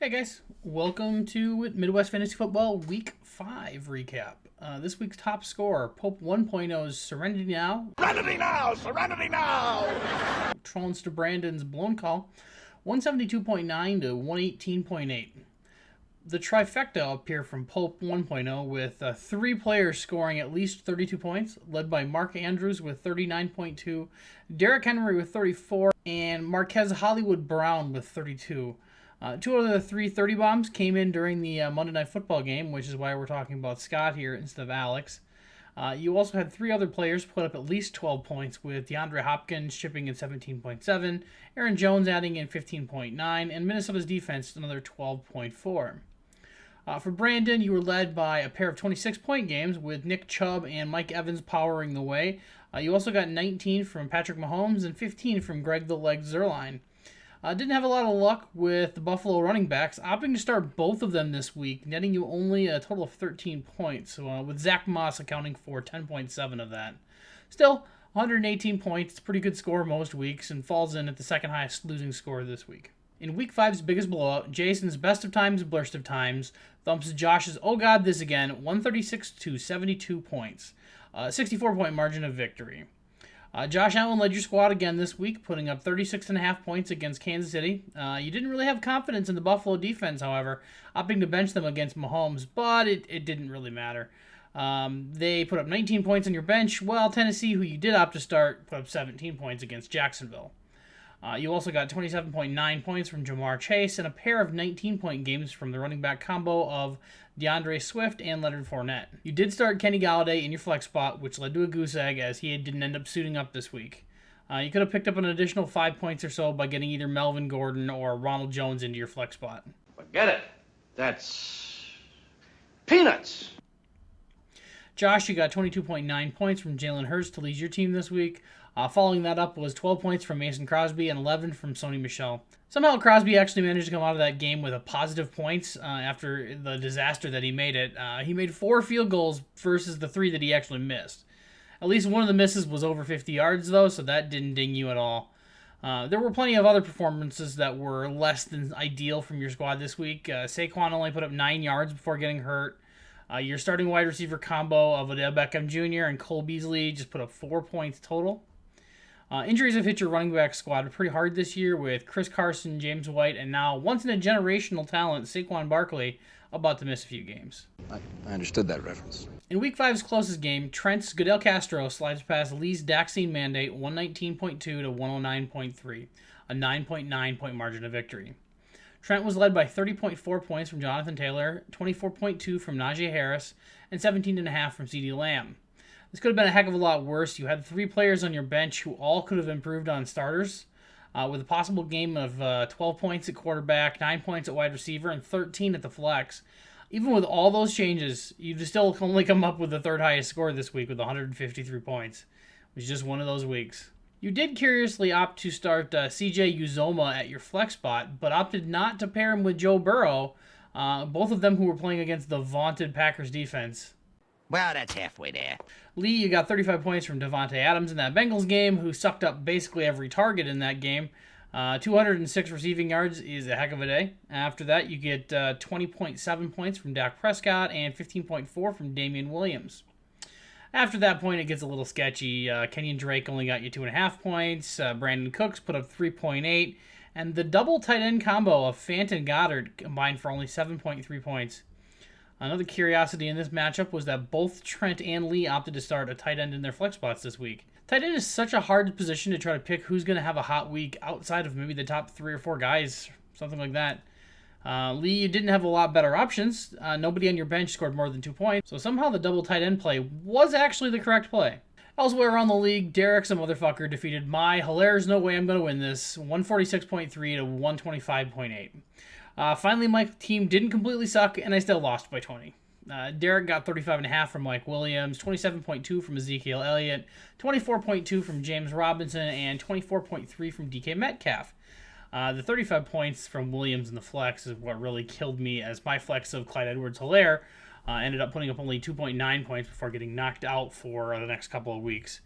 Hey guys, welcome to Midwest Fantasy Football Week 5 recap. This week's top scorer, Pope 1.0's Serenity Now. Serenity now! Serenity now! Trolls to Brandon's Blown Call, 172.9 to 118.8. The trifecta up here from Pope 1.0 with three players scoring at least 32 points, led by Mark Andrews with 39.2, Derrick Henry with 34, and Marquez Hollywood Brown with 32. Two of the three 30 bombs came in during the Monday Night Football game, which is why we're talking about Scott here instead of Alex. You also had three other players put up at least 12 points, with DeAndre Hopkins chipping in 17.7, Aaron Jones adding in 15.9, and Minnesota's defense another 12.4. For Brandon, you were led by a pair of 26-point games with Nick Chubb and Mike Evans powering the way. You also got 19 from Patrick Mahomes and 15 from Greg the Leg Zuerlein. Didn't have a lot of luck with the Buffalo running backs, opting to start both of them this week, netting you only a total of 13 points, with Zach Moss accounting for 10.7 of that. Still, 118 points, it's a pretty good score most weeks, and falls in at the second highest losing score this week. In Week 5's biggest blowout, Jason's best of times, blurst of times, thumps Josh's oh god this again, 136 to 72 points. 64-point margin of victory. Josh Allen led your squad again this week, putting up 36.5 points against Kansas City. You didn't really have confidence in the Buffalo defense, however, opting to bench them against Mahomes, but it didn't really matter. They put up 19 points on your bench, while Tennessee, who you did opt to start, put up 17 points against Jacksonville. You also got 27.9 points from Jamar Chase and a pair of 19-point games from the running back combo of DeAndre Swift and Leonard Fournette. You did start Kenny Galladay in your flex spot, which led to a goose egg as he didn't end up suiting up this week. You could have picked up an additional 5 points or so by getting either Melvin Gordon or Ronald Jones into your flex spot. Forget it. That's peanuts. Josh, you got 22.9 points from Jalen Hurts to lead your team this week. Following that up was 12 points from Mason Crosby and 11 from Sony Michel. Somehow Crosby actually managed to come out of that game with a positive points after the disaster that he made it. He made 4 field goals versus the 3 that he actually missed. At least one of the misses was over 50 yards, though, so that didn't ding you at all. There were plenty of other performances that were less than ideal from your squad this week. Saquon only put up 9 yards before getting hurt. Your starting wide receiver combo of Odell Beckham Jr. and Cole Beasley just put up 4 points total. Injuries have hit your running back squad pretty hard this year, with Chris Carson, James White, and now once-in-a-generational talent Saquon Barkley about to miss a few games. I understood that reference. In Week 5's closest game, Trent's Goodell Castro slides past Lee's Daxine Mandate 119.2 to 109.3, a 9.9-point margin of victory. Trent was led by 30.4 points from Jonathan Taylor, 24.2 from Najee Harris, and 17.5 from CeeDee Lamb. This could have been a heck of a lot worse. You had 3 players on your bench who all could have improved on starters, with a possible game of 12 points at quarterback, 9 points at wide receiver, and 13 at the flex. Even with all those changes, you still only come up with the third highest score this week with 153 points, which is just one of those weeks. You did curiously opt to start CJ Uzoma at your flex spot, but opted not to pair him with Joe Burrow, both of them who were playing against the vaunted Packers defense. Well, that's halfway there. Lee, you got 35 points from Devontae Adams in that Bengals game, who sucked up basically every target in that game. 206 receiving yards is a heck of a day. After that, you get 20.7 points from Dak Prescott and 15.4 from Damian Williams. After that point, it gets a little sketchy. Kenyon Drake only got you 2.5 points. Brandon Cooks put up 3.8. And the double tight end combo of Fant and Goddard combined for only 7.3 points. Another curiosity in this matchup was that both Trent and Lee opted to start a tight end in their flex spots this week. Tight end is such a hard position to try to pick who's going to have a hot week outside of maybe the top 3 or 4 guys, something like that. Lee, you didn't have a lot better options. Nobody on your bench scored more than 2 points, so somehow the double tight end play was actually the correct play. Elsewhere around the league, Derek, some motherfucker, defeated my hilarious no way I'm going to win this, 146.3 to 125.8. Finally, my team didn't completely suck, and I still lost by 20. Derek got 35.5 from Mike Williams, 27.2 from Ezekiel Elliott, 24.2 from James Robinson, and 24.3 from DK Metcalf. The 35 points from Williams in the flex is what really killed me, as my flex of Clyde Edwards-Helaire ended up putting up only 2.9 points before getting knocked out for the next couple of weeks.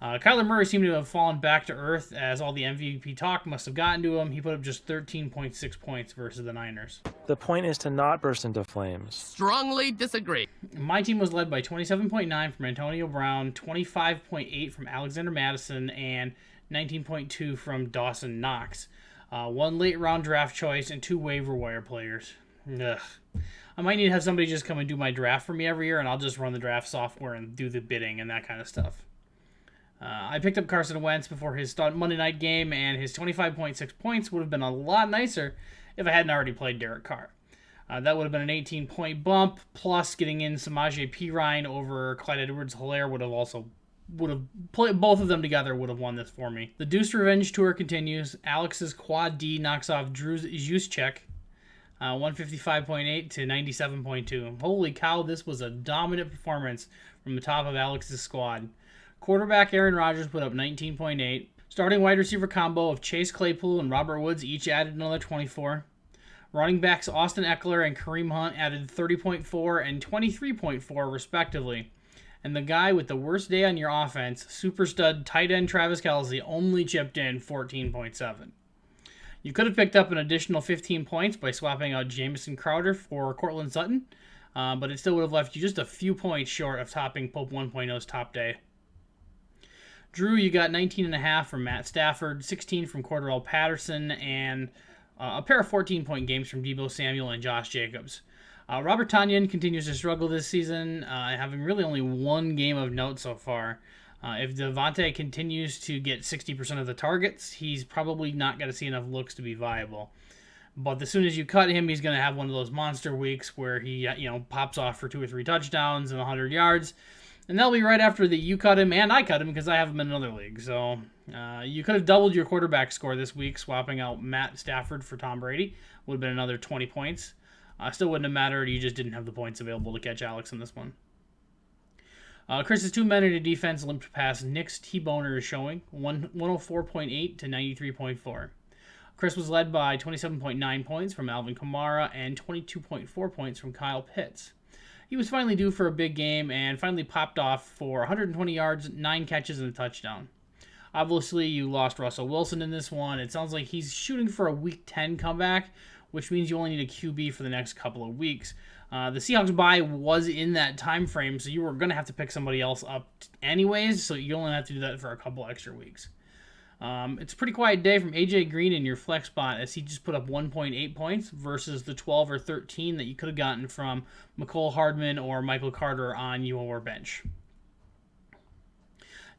Kyler Murray seemed to have fallen back to earth as all the MVP talk must have gotten to him. He put up just 13.6 points versus the Niners. The point is to not burst into flames. Strongly disagree. My team was led by 27.9 from Antonio Brown, 25.8 from Alexander Madison, and 19.2 from Dawson Knox. One late round draft choice and 2 waiver wire players. Ugh. I might need to have somebody just come and do my draft for me every year, and I'll just run the draft software and do the bidding and that kind of stuff. I picked up Carson Wentz before his Monday night game, and his 25.6 points would have been a lot nicer if I hadn't already played Derek Carr. That would have been an 18-point bump, plus getting in Samaje Perine over Clyde Edwards-Helaire would have played both of them together would have won this for me. The Deuce Revenge Tour continues. Alex's Quad D knocks off Drew's Juszczyk, 155.8 to 97.2. Holy cow, this was a dominant performance from the top of Alex's squad. Quarterback Aaron Rodgers put up 19.8. Starting wide receiver combo of Chase Claypool and Robert Woods each added another 24. Running backs Austin Eckler and Kareem Hunt added 30.4 and 23.4 respectively. And the guy with the worst day on your offense, super stud tight end Travis Kelce, only chipped in 14.7. You could have picked up an additional 15 points by swapping out Jamison Crowder for Cortland Sutton, but it still would have left you just a few points short of topping Pope 1.0's top day. Drew, you got 19.5 from Matt Stafford, 16 from Cordarrelle Patterson, and a pair of 14-point games from Deebo Samuel and Josh Jacobs. Robert Tonyan continues to struggle this season, having really only one game of note so far. If Devontae continues to get 60% of the targets, he's probably not going to see enough looks to be viable. But as soon as you cut him, he's going to have one of those monster weeks where he pops off for 2 or 3 touchdowns and 100 yards. And that'll be right after that you cut him and I cut him because I have him in another league. So you could have doubled your quarterback score this week, swapping out Matt Stafford for Tom Brady. Would have been another 20 points. Still wouldn't have mattered. You just didn't have the points available to catch Alex in this one. Chris's 2 men in a defense limped past Nick's T-Boner is showing 104.8 to 93.4. Chris was led by 27.9 points from Alvin Kamara and 22.4 points from Kyle Pitts. He was finally due for a big game and finally popped off for 120 yards, 9 catches, and a touchdown. Obviously, you lost Russell Wilson in this one. It sounds like he's shooting for a Week 10 comeback, which means you only need a QB for the next couple of weeks. The Seahawks bye was in that time frame, so you were going to have to pick somebody else up anyways, so you only have to do that for a couple extra weeks. It's a pretty quiet day from A.J. Green in your flex spot as he just put up 1.8 points versus the 12 or 13 that you could have gotten from McCole Hardman or Michael Carter on your bench.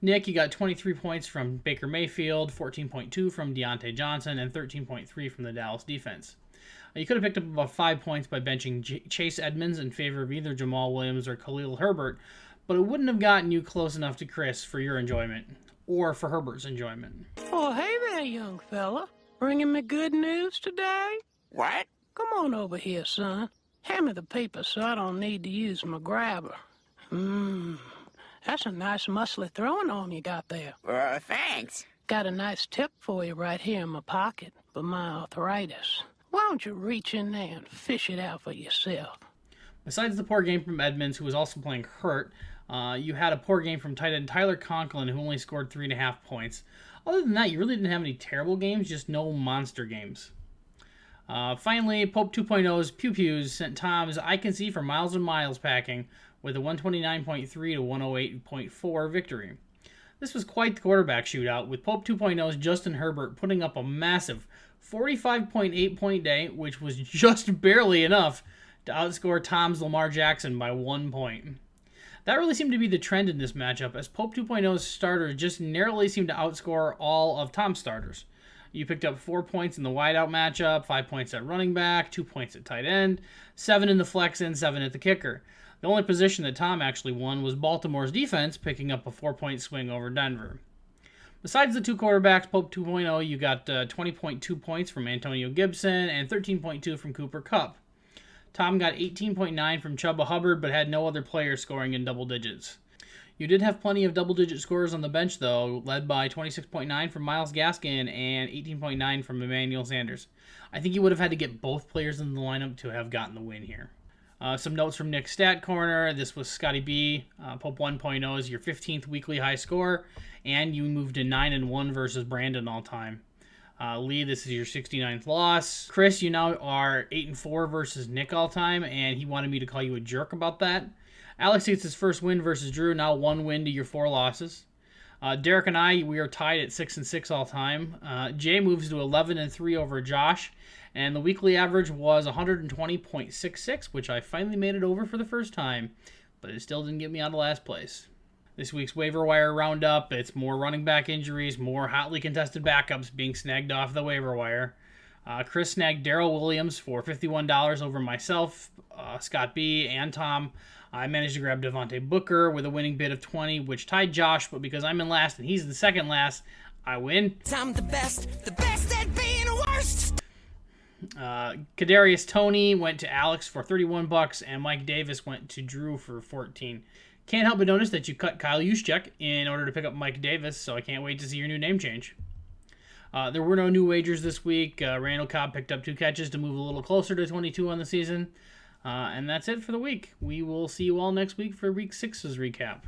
Nick, you got 23 points from Baker Mayfield, 14.2 from Deontay Johnson, and 13.3 from the Dallas defense. You could have picked up about 5 points by benching Chase Edmonds in favor of either Jamal Williams or Khalil Herbert, but it wouldn't have gotten you close enough to Chris for your enjoyment, or for Herbert's enjoyment. Oh, hey there, young fella. Bringing me good news today? What? Come on over here, son. Hand me the paper so I don't need to use my grabber. That's a nice muscly throwing arm you got there. Thanks. Got a nice tip for you right here in my pocket for my arthritis. Why don't you reach in there and fish it out for yourself? Besides the poor game from Edmonds, who was also playing hurt, you had a poor game from tight end Tyler Conklin, who only scored 3.5 points. Other than that, you really didn't have any terrible games, just no monster games. Finally, Pope 2.0's Pew Pews sent Tom's I Can See for Miles and Miles packing with a 129.3 to 108.4 victory. This was quite the quarterback shootout, with Pope 2.0's Justin Herbert putting up a massive 45.8 point day, which was just barely enough to outscore Tom's Lamar Jackson by 1 point. That really seemed to be the trend in this matchup, as Pope 2.0's starters just narrowly seemed to outscore all of Tom's starters. You picked up 4 points in the wideout matchup, 5 points at running back, 2 points at tight end, 7 in the flex, and 7 at the kicker. The only position that Tom actually won was Baltimore's defense, picking up a 4-point swing over Denver. Besides the 2 quarterbacks, Pope 2.0, you got 20.2 points from Antonio Gibson and 13.2 from Cooper Kupp. Tom got 18.9 from Chuba Hubbard, but had no other players scoring in double digits. You did have plenty of double-digit scorers on the bench, though, led by 26.9 from Myles Gaskin and 18.9 from Emmanuel Sanders. I think you would have had to get both players in the lineup to have gotten the win here. Some notes from Nick's Stat Corner. This was Scotty B. Pope 1.0 is your 15th weekly high score, and you moved to 9-1 versus Brandon all time. Lee, this is your 69th loss. Chris, you now are 8-4 versus Nick all time, and he wanted me to call you a jerk about that. Alex gets his first win versus Drew, now 1 win to your 4 losses. Derek and I, we are tied at 6-6 all time. Jay moves to 11-3 over Josh, and the weekly average was 120.66, which I finally made it over for the first time, but it still didn't get me out of last place. This week's waiver wire roundup, it's more running back injuries, more hotly contested backups being snagged off the waiver wire. Chris snagged Darrell Williams for $51 over myself, Scott B, and Tom. I managed to grab Devontae Booker with a winning bid of 20, which tied Josh, but because I'm in last and he's the second last, I win. I'm the best at being worst. Kadarius Toney went to Alex for $31, and Mike Davis went to Drew for $14. Can't help but notice that you cut Kyle Juszczyk in order to pick up Mike Davis, so I can't wait to see your new name change. There were no new wagers this week. Randall Cobb picked up 2 catches to move a little closer to 22 on the season. And that's it for the week. We will see you all next week for Week 6's recap.